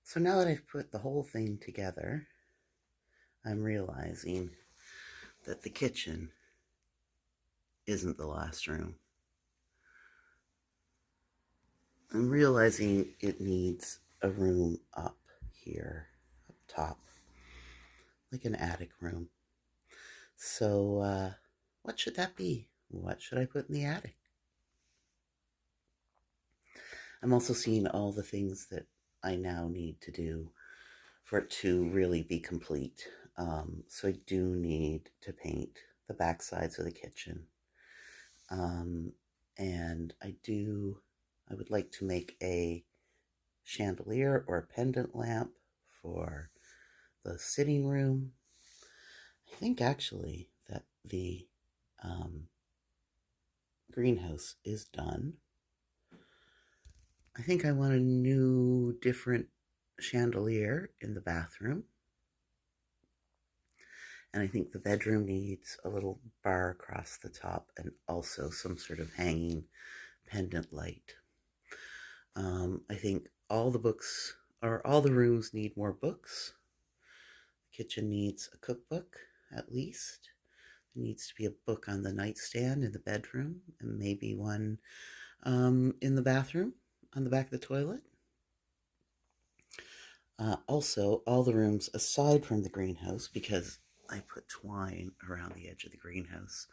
So now that I've put the whole thing together, I'm realizing that the kitchen isn't the last room. I'm realizing it needs a room up here, up top, like an attic room. So, what should that be? What should I put in the attic? I'm also seeing all the things that I now need to do for it to really be complete. So I do need to paint the back sides of the kitchen. And I would like to make a chandelier or a pendant lamp for the sitting room. I think actually that the greenhouse is done. I think I want a new, different chandelier in the bathroom. And I think the bedroom needs a little bar across the top and also some sort of hanging pendant light. I think all the rooms need more books. The kitchen needs a cookbook, at least. There needs to be a book on the nightstand in the bedroom and maybe one in the bathroom on the back of the toilet. Also, all the rooms aside from the greenhouse, because I put twine around the edge of the greenhouse.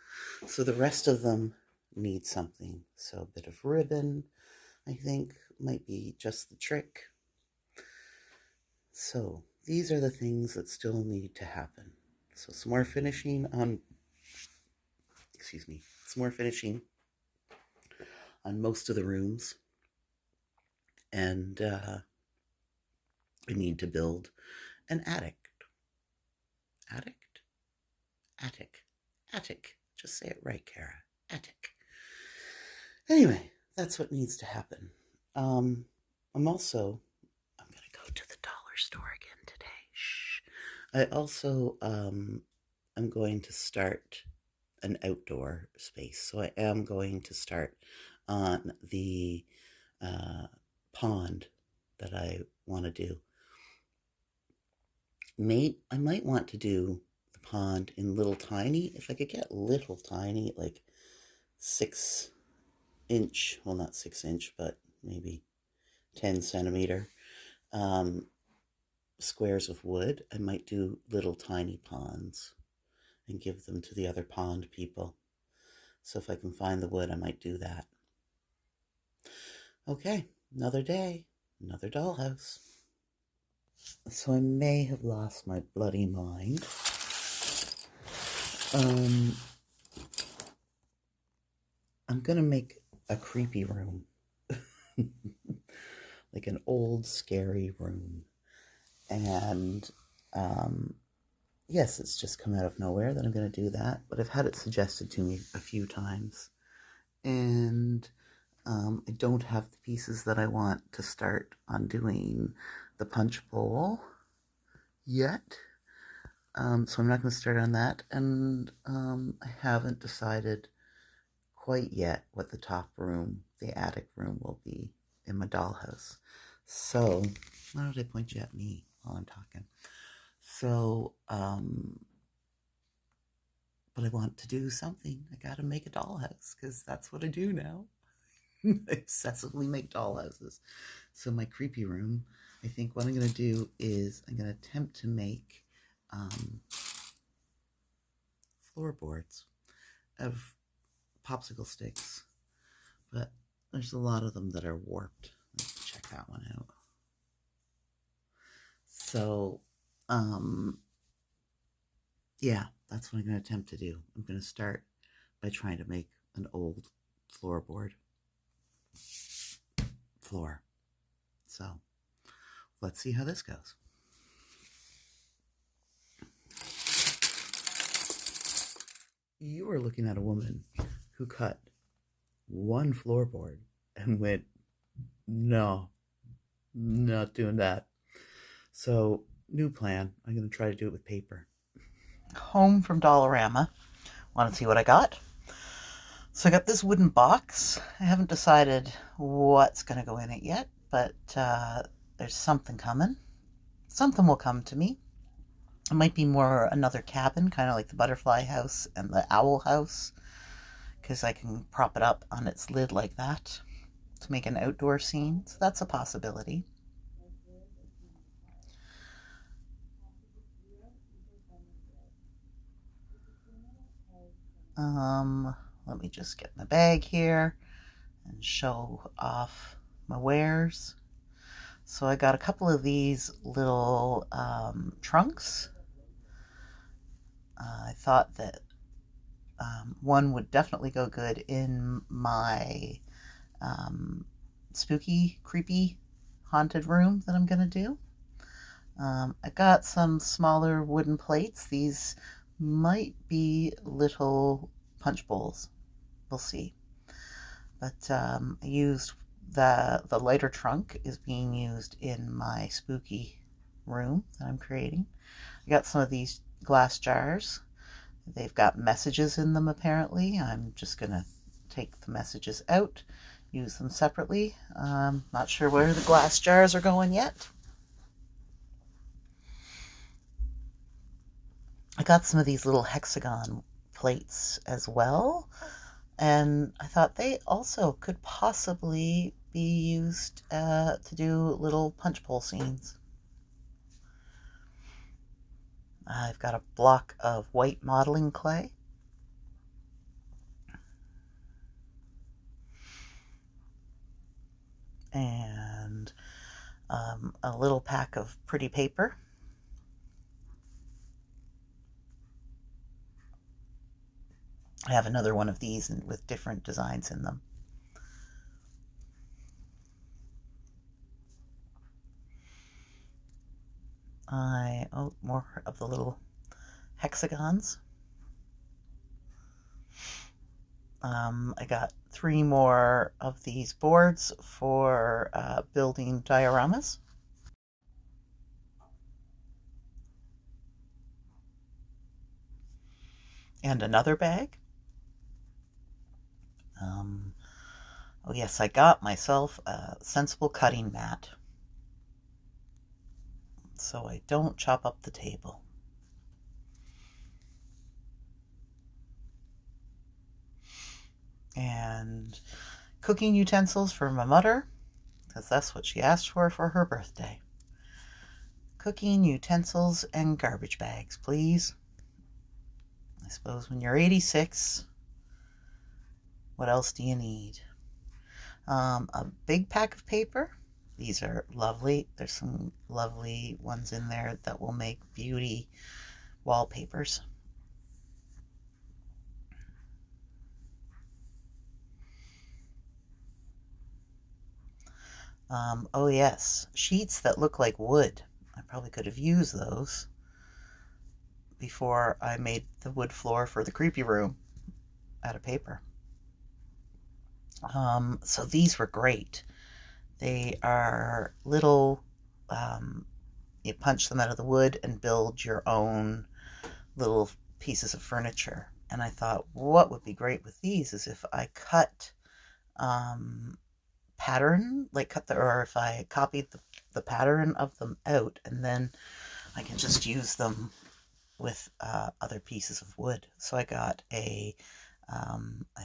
So the rest of them need something. So a bit of ribbon, I think, might be just the trick. So these are the things that still need to happen. So some more finishing on most of the rooms. And I need to build an attic. Attic. Just say it right, Kara. Attic. Anyway, that's what needs to happen. I'm going to go to the dollar store again today. Shh. I also am going to start an outdoor space. So I am going to start on the pond that I want to do. I might want to do the pond in little tiny, if I could get little tiny, like 6-inch, well, not 6-inch, but maybe 10 centimeter squares of wood. I might do little tiny ponds and give them to the other pond people. So if I can find the wood, I might do that. Okay, another day, another dollhouse. So I may have lost my bloody mind. I'm gonna make a creepy room. Like an old, scary room. And, yes, it's just come out of nowhere that I'm gonna do that. But I've had it suggested to me a few times. And I don't have the pieces that I want to start on doing the punch bowl yet. So I'm not going to start on that. And I haven't decided quite yet what the top room, the attic room, will be in my dollhouse. So, why don't I point you at me while I'm talking? So, but I want to do something. I got to make a dollhouse because that's what I do now. I obsessively make dollhouses. So my creepy room, I think what I'm going to do is I'm going to attempt to make floorboards of popsicle sticks. But there's a lot of them that are warped. Let's check that one out. So, yeah, that's what I'm going to attempt to do. I'm going to start by trying to make an old floorboard. So let's see how this goes. You are looking at a woman who cut one floorboard and went, no, not doing that. So new plan. I'm going to try to do it with paper. Home from Dollarama. Want to see what I got? So I got this wooden box. I haven't decided what's going to go in it yet, but there's something coming. something will come to me. It might be more another cabin, kind of like the butterfly house and the owl house, because I can prop it up on its lid like that to make an outdoor scene. So that's a possibility. Let me just get my bag here and show off my wares. So I got a couple of these little trunks. I thought that one would definitely go good in my spooky, creepy, haunted room that I'm going to do. I got some smaller wooden plates. These might be little punch bowls. We'll see. But I used the lighter trunk is being used in my spooky room that I'm creating. I got some of these glass jars. They've got messages in them apparently. I'm just going to take the messages out, use them separately. Not sure where the glass jars are going yet. I got some of these little hexagon plates as well, and I thought they also could possibly be used to do little punch bowl scenes. I've got a block of white modeling clay. And a little pack of pretty paper. I have another one of these with different designs in them. More of the little hexagons. I got 3 more of these boards for building dioramas. And another bag. Oh yes, I got myself a sensible cutting mat, so I don't chop up the table. And cooking utensils for my mother, because that's what she asked for her birthday. Cooking utensils and garbage bags, please. I suppose when you're 86, what else do you need? A big pack of paper. These are lovely. There's some lovely ones in there that will make beauty wallpapers. Oh yes, sheets that look like wood. I probably could have used those before I made the wood floor for the creepy room out of paper. So these were great. They are little, you punch them out of the wood and build your own little pieces of furniture. And I thought, what would be great with these is if I cut pattern, or if I copied the pattern of them out, and then I can just use them with other pieces of wood. So I got I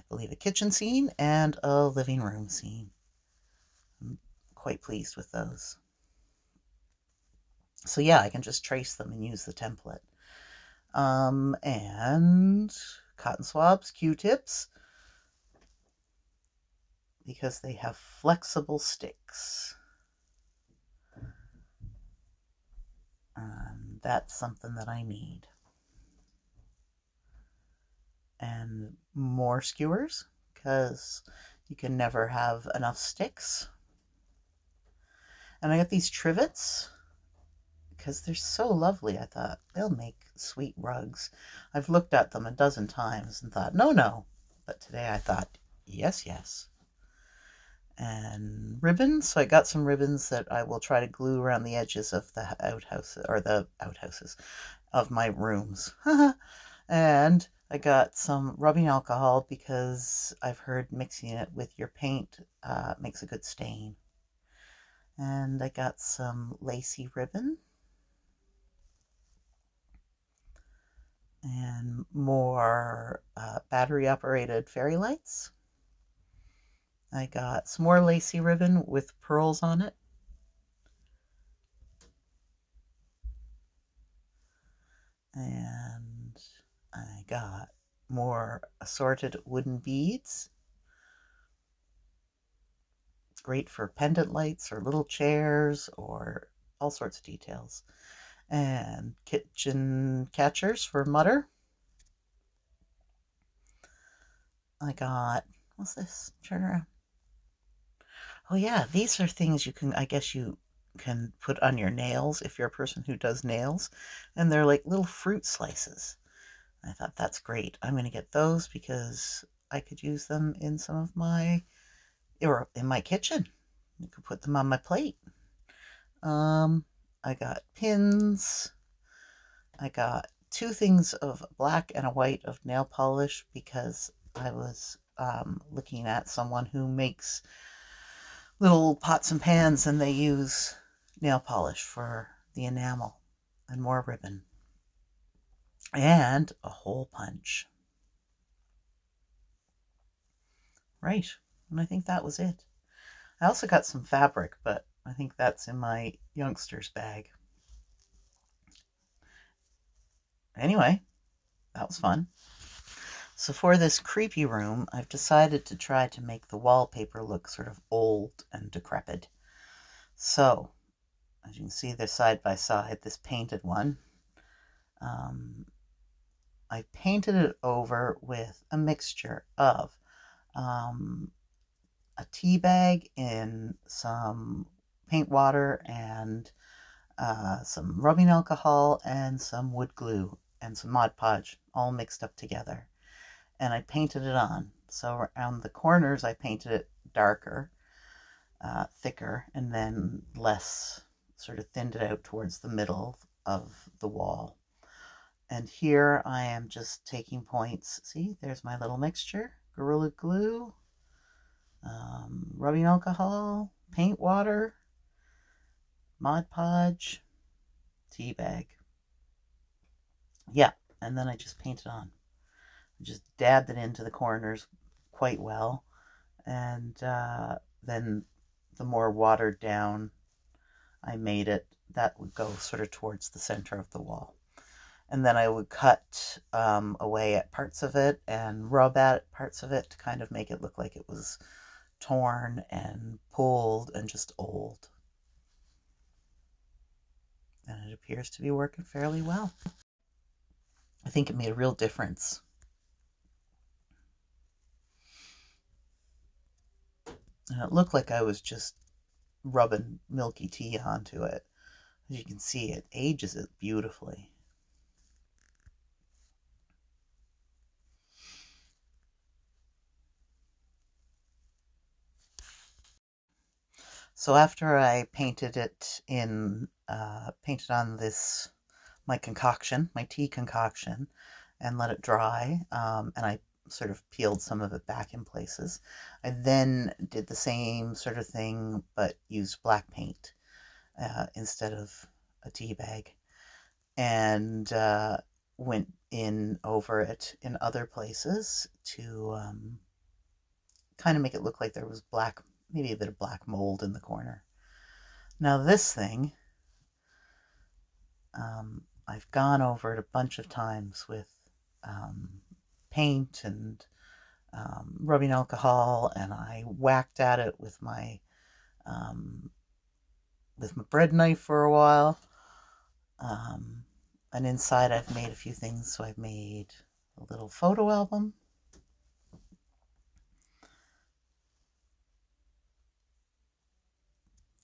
believe a kitchen scene and a living room scene. I'm quite pleased with those. So yeah, I can just trace them and use the template. And cotton swabs, Q-tips, because they have flexible sticks. And that's something that I need. And more skewers, because you can never have enough sticks. And I got these trivets because they're so lovely. I thought they'll make sweet rugs. I've looked at them a dozen times and thought, no. But today I thought, yes. And ribbons. So I got some ribbons that I will try to glue around the edges of the outhouses of my rooms. And I got some rubbing alcohol because I've heard mixing it with your paint makes a good stain. And I got some lacy ribbon and more battery-operated fairy lights. I got some more lacy ribbon with pearls on it. And I got more assorted wooden beads. It's great for pendant lights or little chairs or all sorts of details. And kitchen catchers for mutter. I got, what's this? Turn around. Oh yeah, these are things you can, I guess you can put on your nails if you're a person who does nails. And they're like little fruit slices. I thought that's great. I'm going to get those because I could use them in some of my, or in my kitchen. You could put them on my plate. I got pins. I got 2 things of black and a white of nail polish because I was looking at someone who makes little pots and pans and they use nail polish for the enamel, and more ribbon. And a hole punch. Right, and I think that was it. I also got some fabric, but I think that's in my youngster's bag. Anyway, that was fun. So for this creepy room, I've decided to try to make the wallpaper look sort of old and decrepit. So, as you can see, they're side by side, this painted one. I painted it over with a mixture of a tea bag in some paint water and some rubbing alcohol and some wood glue and some Mod Podge all mixed up together. And I painted it on. So around the corners I painted it darker, thicker, and then less, sort of thinned it out towards the middle of the wall. And here I am just taking points. See, there's my little mixture. Gorilla Glue, rubbing alcohol, paint water, Mod Podge, tea bag. Yeah, and then I just painted on. I just dabbed it into the corners quite well. And then the more watered down I made it, that would go sort of towards the center of the wall. And then I would cut away at parts of it and rub at parts of it to kind of make it look like it was torn and pulled and just old. And it appears to be working fairly well. I think it made a real difference. And it looked like I was just rubbing milky tea onto it. As you can see, it ages it beautifully. So after I painted it in, painted on this, my concoction, my tea concoction, and let it dry, and I sort of peeled some of it back in places, I then did the same sort of thing, but used black paint instead of a tea bag, and went in over it in other places to kind of make it look like there was black, maybe a bit of black mold in the corner. Now this thing, I've gone over it a bunch of times with paint and rubbing alcohol, and I whacked at it with my bread knife for a while. And inside I've made a few things. So I've made a little photo album.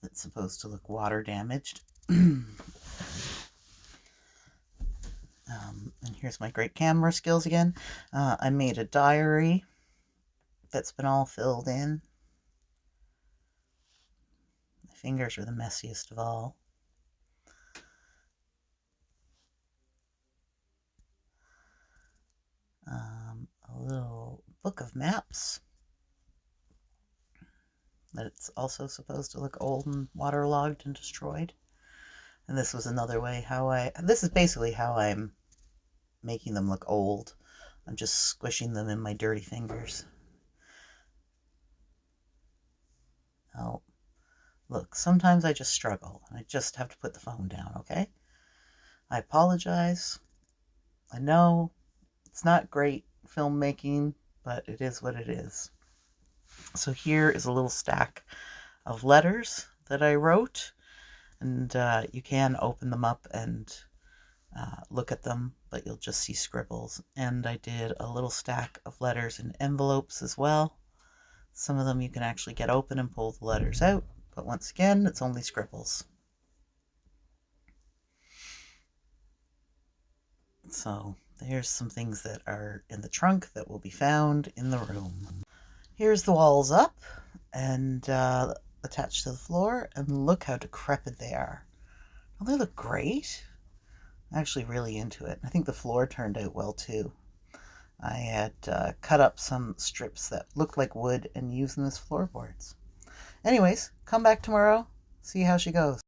It's supposed to look water damaged. And here's my great camera skills again. I made a diary that's been all filled in. My fingers are the messiest of all. A little book of maps that it's also supposed to look old and waterlogged and destroyed. And this was another way how this is basically how I'm making them look old. I'm just squishing them in my dirty fingers. Oh, look, sometimes I just struggle. I just have to put the phone down, okay? I apologize. I know it's not great filmmaking, but it is what it is. So here is a little stack of letters that I wrote, and you can open them up and look at them, but you'll just see scribbles. And I did a little stack of letters in envelopes as well. Some of them you can actually get open and pull the letters out, but once again, it's only scribbles. So there's some things that are in the trunk that will be found in the room. Here's the walls up and attached to the floor, and look how decrepit they are. Don't they look great? I'm actually really into it. I think the floor turned out well too. I had cut up some strips that looked like wood and used them as floorboards. Anyways, come back tomorrow, see how she goes.